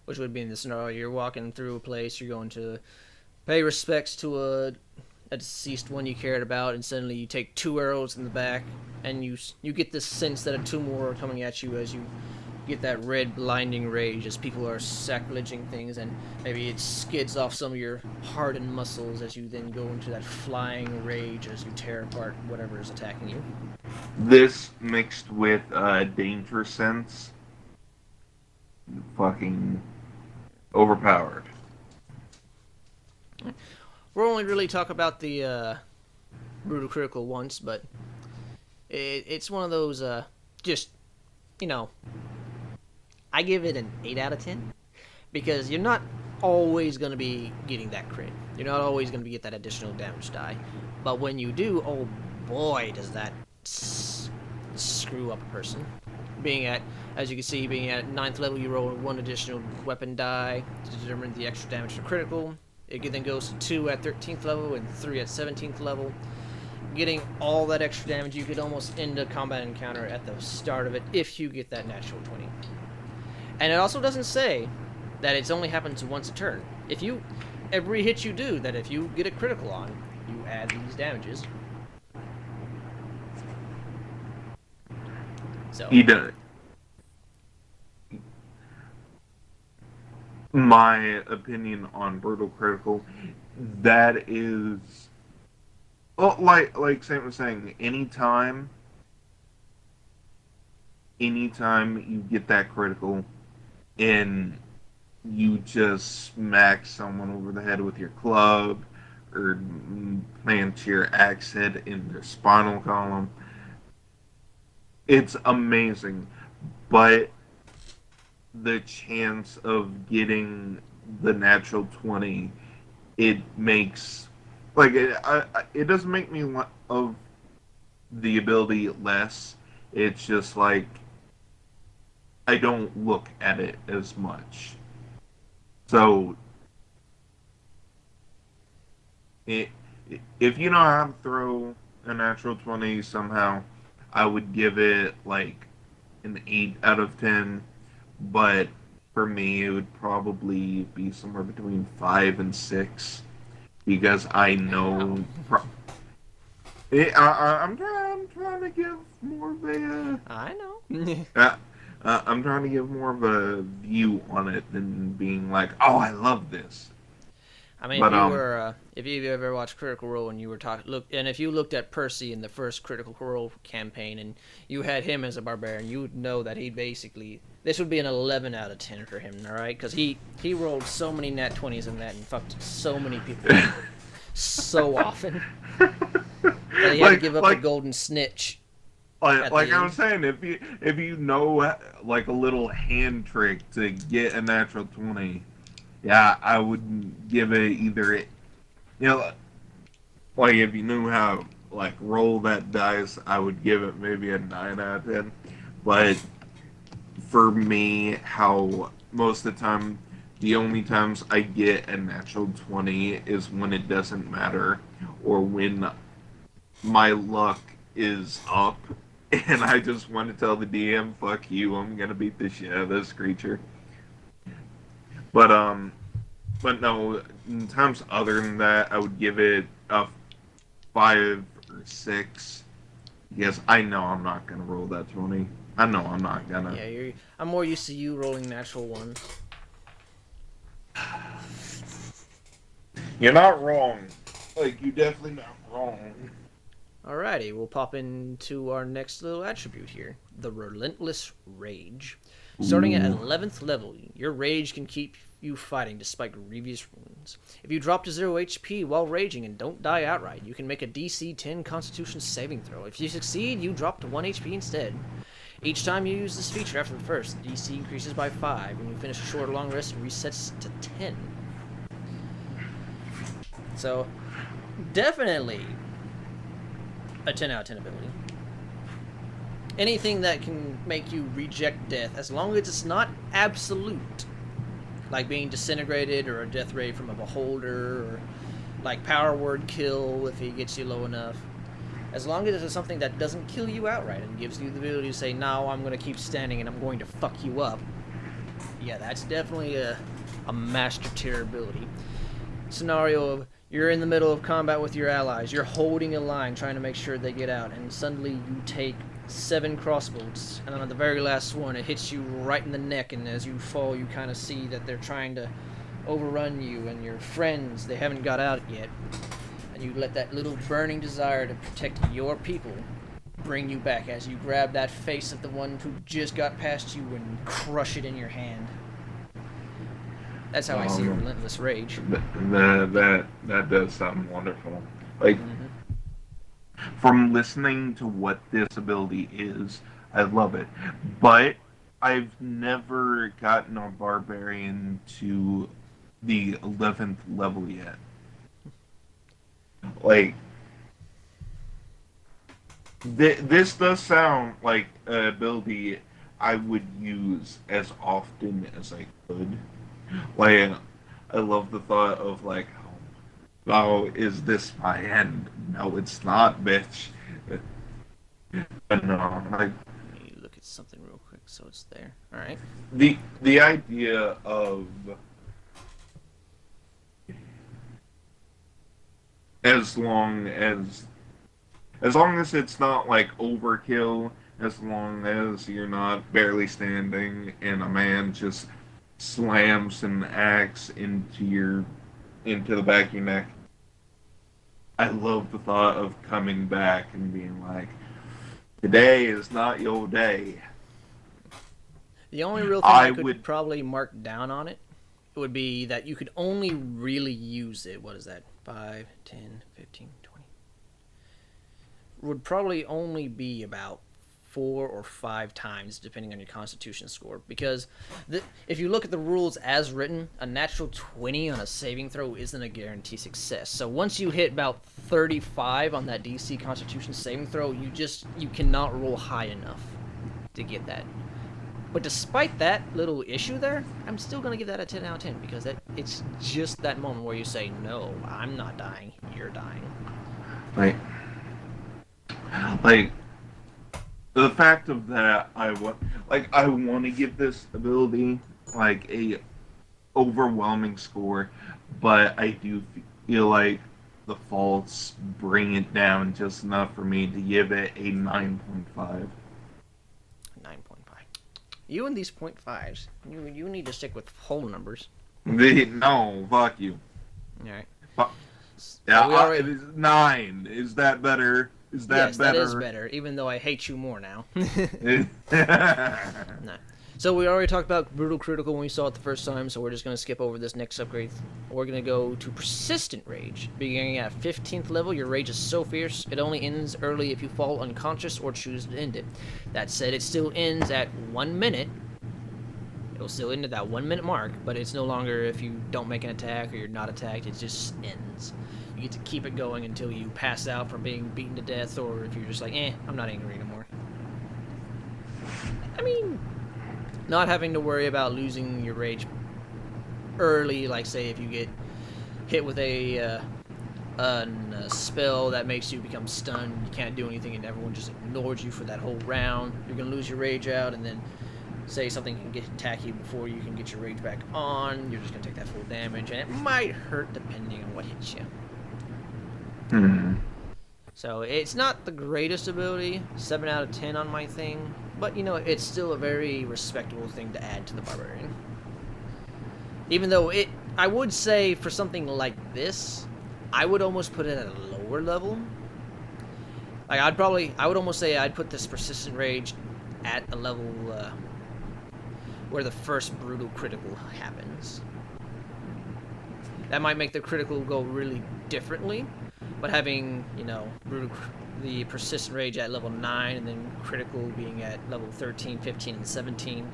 Which would be in the scenario you're walking through a place, you're going to pay respects to a deceased one you cared about, and suddenly you take 2 arrows in the back, and you get this sense that 2 more are coming at you as you get that red blinding rage as people are sacrileging things, and maybe it skids off some of your hardened muscles as you then go into that flying rage as you tear apart whatever is attacking you. This mixed with danger sense, fucking overpowered. We'll only really talk about the brutal critical once, but it's one of those just you know I give it an 8 out of 10 because you're not always going to be getting that crit. You're not always going to get that additional damage die. But when you do, oh boy, does that screw up a person. Being at, as you can see, being at 9th level, you roll 1 additional weapon die to determine the extra damage for critical. It then goes to 2 at 13th level and 3 at 17th level. Getting all that extra damage, you could almost end a combat encounter at the start of it if you get that natural 20. And it also doesn't say that it's only happens once a turn. If you, every hit you do, that if you get a critical on, you add these damages. So He does. My opinion on brutal critical, that is, well, like Sam was saying, anytime you get that critical, and you just smack someone over the head with your club, or plant your axe head in their spinal column, it's amazing. But the chance of getting the natural 20, it makes, like, it doesn't make me of the ability less. It's just like I don't look at it as much. So it, if you know how to throw a natural 20 somehow, I would give it like an 8 out of 10. But for me, it would probably be somewhere between 5 and 6 because I know. I'm trying to give more of a. I know. I'm trying to give more of a view on it than being like, oh, I love this. I mean, But if you ever watched Critical Role and you were and if you looked at Percy in the first Critical Role campaign and you had him as a barbarian, you would know that he basically, this would be an 11 out of 10 for him, all right? Because he rolled so many nat 20s in that and fucked so many people so often that he had to give up the golden snitch. Like I was saying, if you know like a little hand trick to get a natural 20. Yeah, I would give it either, like if you knew how to like roll that dice, I would give it maybe a 9 out of 10. But for me, how most of the time, the only times I get a natural 20 is when it doesn't matter, or when my luck is up, and I just want to tell the DM, fuck you, I'm gonna beat the shit out of this creature. But no, in times other than that, I would give it a 5 or 6. Because I know I'm not gonna roll that 20. I know I'm not gonna. Yeah, I'm more used to you rolling natural ones. You're not wrong. Like, you're definitely not wrong. Alrighty, we'll pop into our next little attribute here. The Relentless Rage. Starting at 11th level, your rage can keep you fighting despite grievous wounds. If you drop to 0 HP while raging and don't die outright, you can make a DC 10 Constitution saving throw. If you succeed, you drop to 1 HP instead. Each time you use this feature after the first, the DC increases by 5. When you finish a short or long rest, it resets to 10. So, definitely a 10 out of 10 ability. Anything that can make you reject death, as long as it's not absolute. like being disintegrated or a death ray from a beholder, or like power word kill if he gets you low enough. As long as it's something that doesn't kill you outright and gives you the ability to say, no, I'm going to keep standing and I'm going to fuck you up. Yeah, that's definitely a master tier ability. Scenario of you're in the middle of combat with your allies, you're holding a line trying to make sure they get out, and suddenly you take 7 crossbows, and on the very last one it hits you right in the neck, and as you fall you kind of see that they're trying to overrun you, and your friends, they haven't got out yet, and you let that little burning desire to protect your people bring you back as you grab that face of the one who just got past you and crush it in your hand. That's how I see Relentless Rage. That does sound wonderful. Like, from listening to what this ability is, I love it. But I've never gotten a Barbarian to the 11th level yet. Like, this does sound like an ability I would use as often as I could. Like, I love the thought of, like, oh, is this my end? No, it's not, bitch. But no, like, Let me look at something real quick so it's there. Alright. the idea of as long as it's not like overkill, as long as you're not barely standing and a man just slams an axe into the back of your neck. I love the thought of coming back and being like, today is not your day. The only real thing I could probably mark down on it would be that you could only really use it, what is that, 5, 10, 15, 20? Would probably only be about 4 or 5 times, depending on your Constitution score. Because if you look at the rules as written, a natural 20 on a saving throw isn't a guaranteed success. So once you hit about 35 on that DC Constitution saving throw, you cannot roll high enough to get that. But despite that little issue there, I'm still going to give that a 10 out of 10, because it's just that moment where you say, no, I'm not dying, you're dying. Like, the fact of that, I want to give this ability like a overwhelming score, but I do feel like the faults bring it down just enough for me to give it a 9.5. 9.5. You and these 0.5s, you need to stick with whole numbers. No, fuck you. All right. Yeah, it is 9. Is that better? Is that yes, better? That is better, even though I hate you more now. No. So we already talked about Brutal Critical when we saw it the first time, so we're just going to skip over this next upgrade. We're going to go to Persistent Rage. Beginning at 15th level, your rage is so fierce, it only ends early if you fall unconscious or choose to end it. That said, it still ends at 1 minute. It'll still end at that 1 minute mark, but it's no longer if you don't make an attack or you're not attacked, it just ends. You get to keep it going until you pass out from being beaten to death, or if you're just like, I'm not angry anymore. I mean, not having to worry about losing your rage early, like say if you get hit with a spell that makes you become stunned, you can't do anything and everyone just ignores you for that whole round, you're going to lose your rage out, and then say something can attack you before you can get your rage back on, you're just going to take that full damage, and it might hurt depending on what hits you. So it's not the greatest ability, 7 out of 10 on my thing, but you know, it's still a very respectable thing to add to the Barbarian. Even though I would say for something like this, I would almost put it at a lower level. Like I would almost say I'd put this Persistent Rage at a level where the first Brutal Critical happens. That might make the critical go really differently. But having, you know, the Persistent Rage at level 9 and then critical being at level 13, 15, and 17,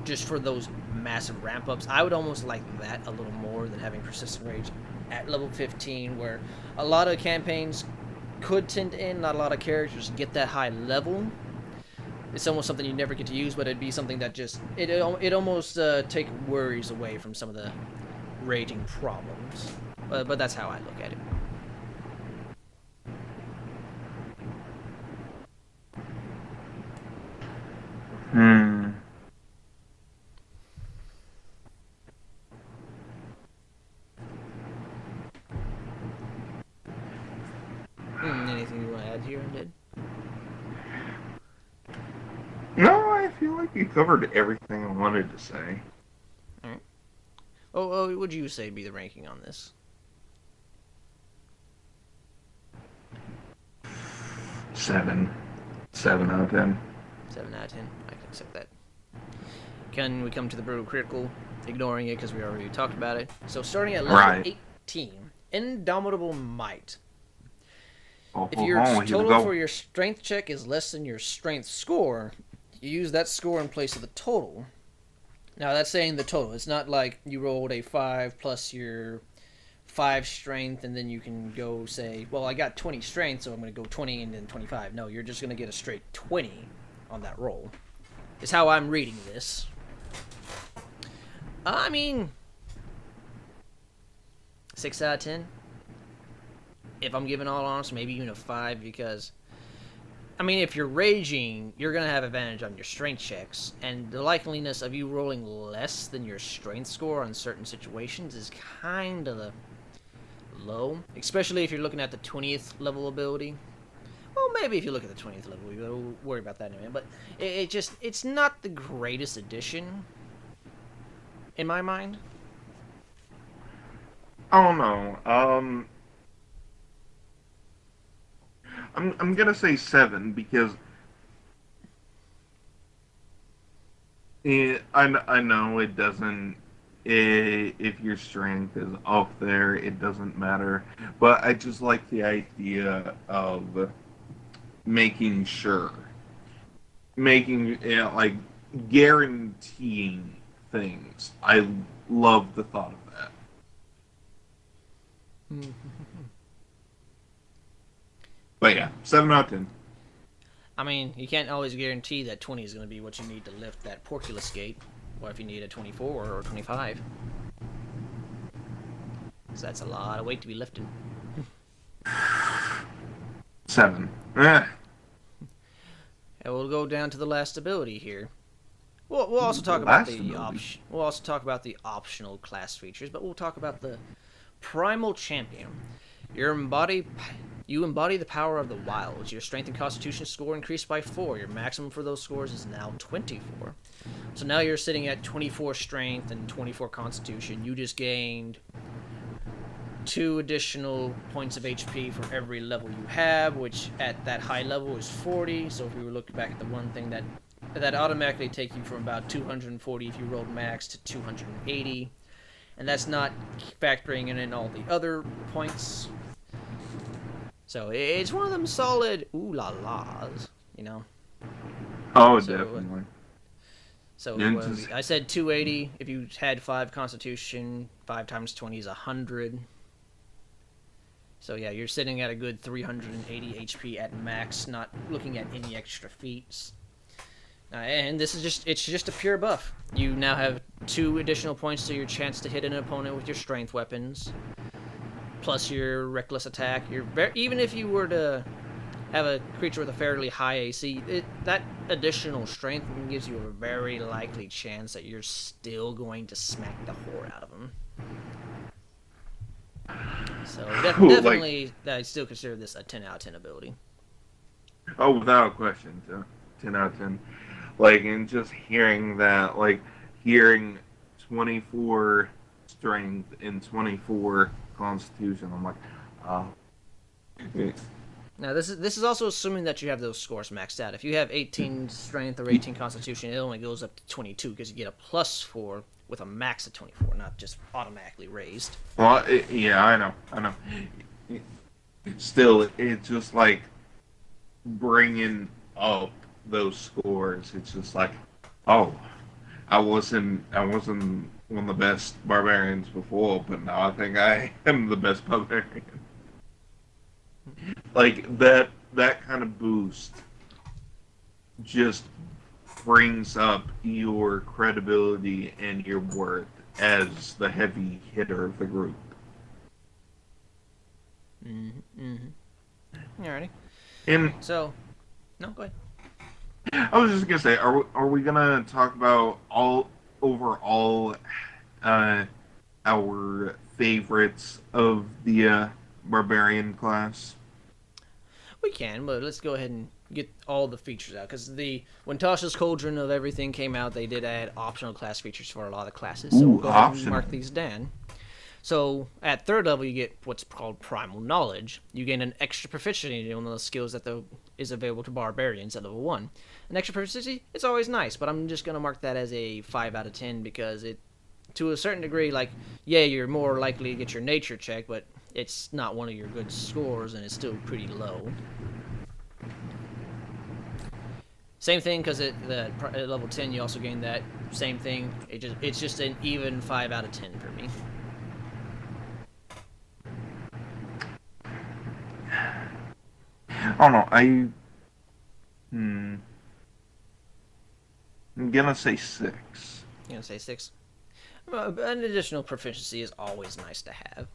just for those massive ramp-ups, I would almost like that a little more than having Persistent Rage at level 15, where a lot of campaigns could tend to end, not a lot of characters get that high level. it's almost something you never get to use, but it'd be something that just it almost take worries away from some of the raging problems. But that's how I look at it. Hmm. Anything you want to add here, Did? No, I feel like you covered everything I wanted to say. All right. Oh, what would you say be the ranking on this? 7. 7 out of 10. 7 out of 10. I can accept that. Can we come to the brutal critical? Ignoring it because we already talked about it. So starting at level 18, Indomitable Might. If your total for your strength check is less than your strength score, you use that score in place of the total. Now that's saying the total. It's not like you rolled a 5 plus your 5 strength and then you can go say, well, I got 20 strength, so I'm going to go 20 and then 25. No, you're just going to get a straight 20 on that roll. Is how I'm reading this. I mean, 6 out of 10. If I'm giving all honest, maybe even a 5, because I mean, if you're raging, you're going to have advantage on your strength checks, and the likeliness of you rolling less than your strength score on certain situations is kind of low, especially if you're looking at the 20th level ability. Well, maybe if you look at the 20th level, we'll worry about that in a minute, but it's not the greatest addition, in my mind. I don't know. I'm gonna say 7 because I know it doesn't. If your strength is up there, it doesn't matter. But I just like the idea of making sure, like guaranteeing things. I love the thought of that. But yeah, 7 out of 10. I mean, you can't always guarantee that 20 is going to be what you need to lift that Porculus gate. Or if you need a 24 or 25. So that's a lot of weight to be lifting. 7. And we'll go down to the last ability here. We'll also talk about we'll also talk about the optional class features, but we'll talk about the Primal Champion. You embody the power of the wilds. Your strength and constitution score increased by 4. Your maximum for those scores is now 24. So now you're sitting at 24 strength and 24 constitution. You just gained 2 additional points of HP for every level you have, which at that high level is 40. So if we were looking back at the one thing that automatically take you from about 240 if you rolled max to 280. And that's not factoring in all the other points. So it's one of them solid ooh la las, you know. Oh, definitely. So I said 280. If you had 5 Constitution, 5 times 20 is 100. So yeah, you're sitting at a good 380 HP at max, not looking at any extra feats. And this is just a pure buff. You now have 2 additional points to your chance to hit an opponent with your strength weapons, plus your reckless attack. Even if you were to have a creature with a fairly high AC, that additional strength gives you a very likely chance that you're still going to smack the whore out of them. So definitely, I still consider this a 10 out of 10 ability. Oh, without a question, 10 out of 10. Like, and just hearing that, like, hearing 24 strength and 24 constitution, I'm like, oh. Now, this is also assuming that you have those scores maxed out. If you have 18 strength or 18 constitution, it only goes up to 22 because you get a +4 with a max of 24, not just automatically raised. Well, yeah, I know. Still, it's just like bringing up those scores. It's just like, oh, I wasn't one of the best barbarians before, but now I think I am the best barbarian. Like that kind of boost just brings up your credibility and your worth as the heavy hitter of the group. Alrighty. And So, no, go ahead. I was just gonna say, are we gonna talk about all overall uh, our favorites of the barbarian class? We can, but let's go ahead and get all the features out because when Tasha's Cauldron of everything came out, they did add optional class features for a lot of classes. So we'll Ooh, go ahead and optional. mark these down. So at third level, you get what's called Primal Knowledge. You gain an extra proficiency on the skills that is available to barbarians at level 1. An extra proficiency, it's always nice, but I'm just going to mark that as a 5 out of 10 because it, to a certain degree, like, yeah, you're more likely to get your nature check, but it's not one of your good scores and it's still pretty low. Same thing because at level 10 you also gain that same thing. It's just an even 5 out of 10 for me. I don't know. Hmm. I'm gonna say 6. You gonna say 6? An additional proficiency is always nice to have,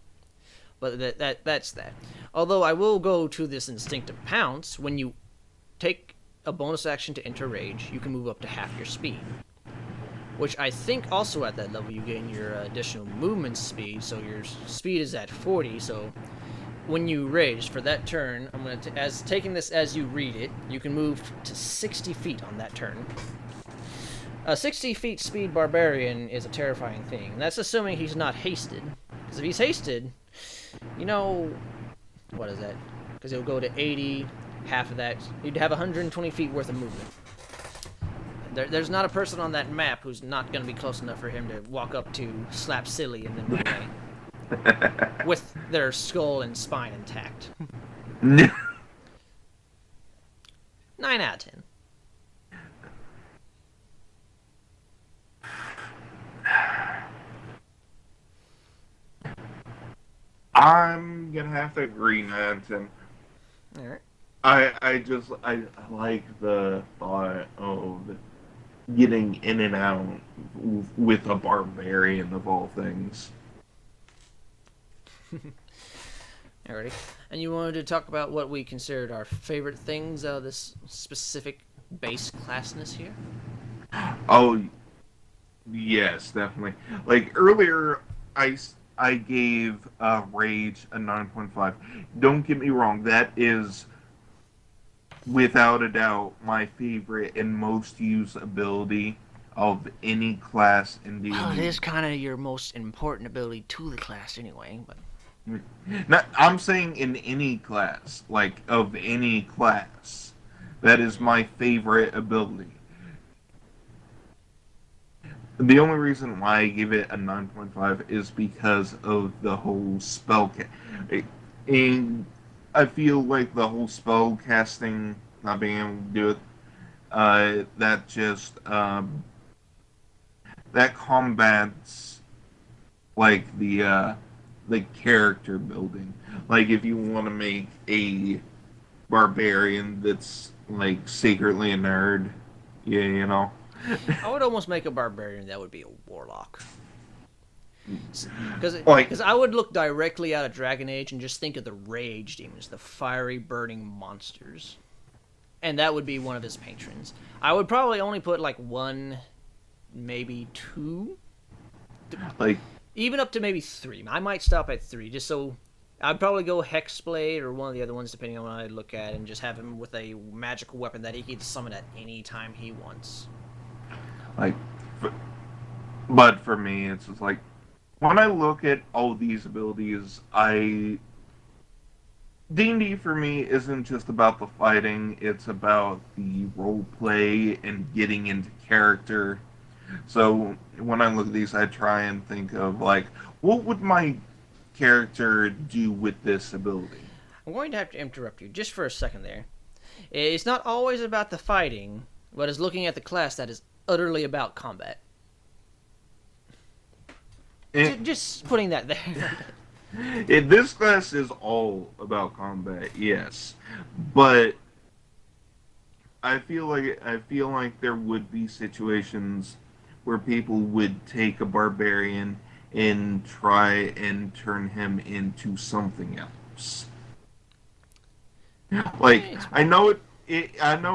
but that's that. Although I will go to this instinctive pounce. When you take a bonus action to enter rage, you can move up to half your speed, which I think also at that level you gain your additional movement speed. So your speed is at 40. So when you rage for that turn, I'm gonna as taking this as you read it, you can move to 60 feet on that turn. A 60 feet speed barbarian is a terrifying thing. And that's assuming he's not hasted. Because if he's hasted, you know, what is that? Because he'll go to 80, half of that. You'd have 120 feet worth of movement. There's not a person on that map who's not going to be close enough for him to walk up to, slap silly, and then run away. With their skull and spine intact. 9 out of 10. I'm gonna have to agree, Nanton. Alright. I like the thought of getting in and out with a barbarian of all things. Alrighty. And you wanted to talk about what we considered our favorite things out of this specific base classness here? Oh, yes, definitely. Like earlier, I gave Rage a 9.5. Don't get me wrong, that is without a doubt my favorite and most used ability of any class in Well, it D&D. is kind of your most important ability to the class anyway, but... Not, I'm saying in any class, like of any class, that is my favorite ability. The only reason why I give it a 9.5 is because of the whole and I feel like the whole spell casting, not being able to do it, that just that combats like the character building. Like if you want to make a barbarian that's like secretly a nerd, yeah, you know. I would almost make a barbarian that would be a warlock. Like, Because I would look directly out of Dragon Age and just think of the rage demons, the fiery burning monsters. And that would be one of his patrons. I would probably only put like 1, maybe 2, like even up to maybe 3. I might stop at 3, just so... I'd probably go Hexblade or one of the other ones, depending on what I look at, and just have him with a magical weapon that he can summon at any time he wants. like but for me it's just like when I look at all these abilities, I D&D for me isn't just about the fighting, it's about the role play and getting into character. So when I look at these, I try and think of like, what would my character do with this ability? I'm going to have to interrupt you just for a second there. It's not always about the fighting, but it's looking at the class that is utterly about combat. Just putting that there. This class is all about combat, yes, but I feel like there would be situations where people would take a barbarian and try and turn him into something else. Like It's I know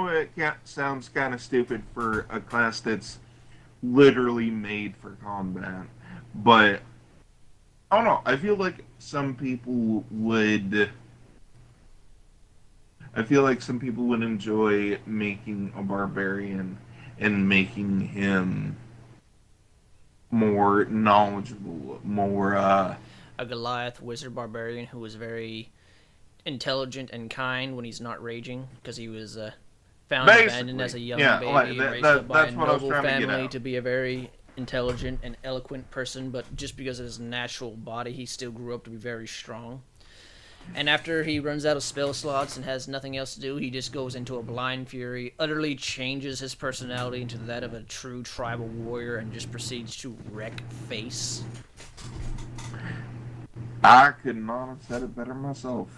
it sounds kind of stupid for a class that's literally made for combat, but I don't know. I feel like some people would enjoy making a barbarian and making him more knowledgeable, more a Goliath wizard barbarian who was very intelligent and kind when he's not raging because he was found abandoned as basically. a young Yeah, like baby and raised up by a that's what I was noble trying to get family at. to be a very intelligent and eloquent person, but just because of his natural body, he still grew up to be very strong. And after he runs out of spell slots and has nothing else to do, he just goes into a blind fury, utterly changes his personality into that of a true tribal warrior, and just proceeds to wreck face. I could not have said it better myself.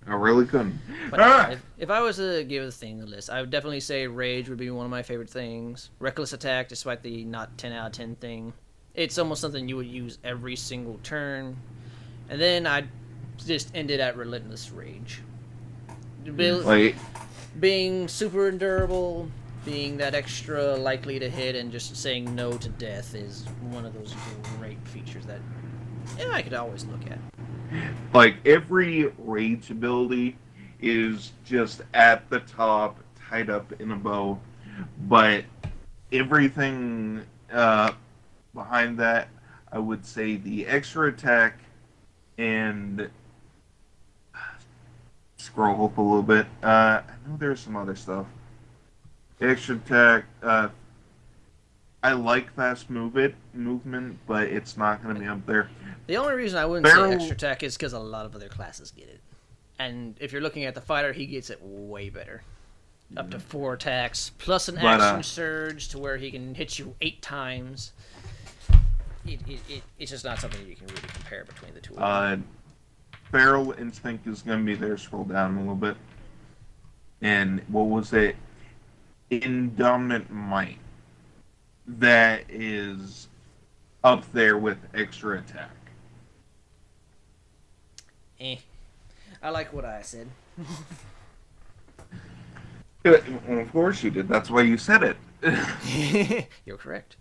I really couldn't. But no, Ah! if I was to give a thing a list, I would definitely say Rage would be one of my favorite things. Reckless Attack, despite the not 10 out of 10 thing, it's almost something you would use every single turn. And then I'd just end it at Relentless Rage. Like Being super endurable, being that extra likely to hit, and just saying no to death is one of those great features that I could always look at. like every rage ability is just at the top, tied up in a bow, but everything behind that, I would say the extra attack and scroll up a little bit. I know there's some other stuff. Extra attack. I like movement, but it's not going to be up there. The only reason I wouldn't say Barrel. extra attack is because a lot of other classes get it. And if you're looking at the fighter, he gets it way better. Up to 4 attacks, plus an But action surge to where he can hit you 8 times. It's just not something you can really compare between the two of them. Feral Instinct is going to be there. Scroll down a little bit. And what was it? Indominant Might. That is up there with extra attack. Eh. I like what I said. Well, of course you did. That's why you said it. You're correct.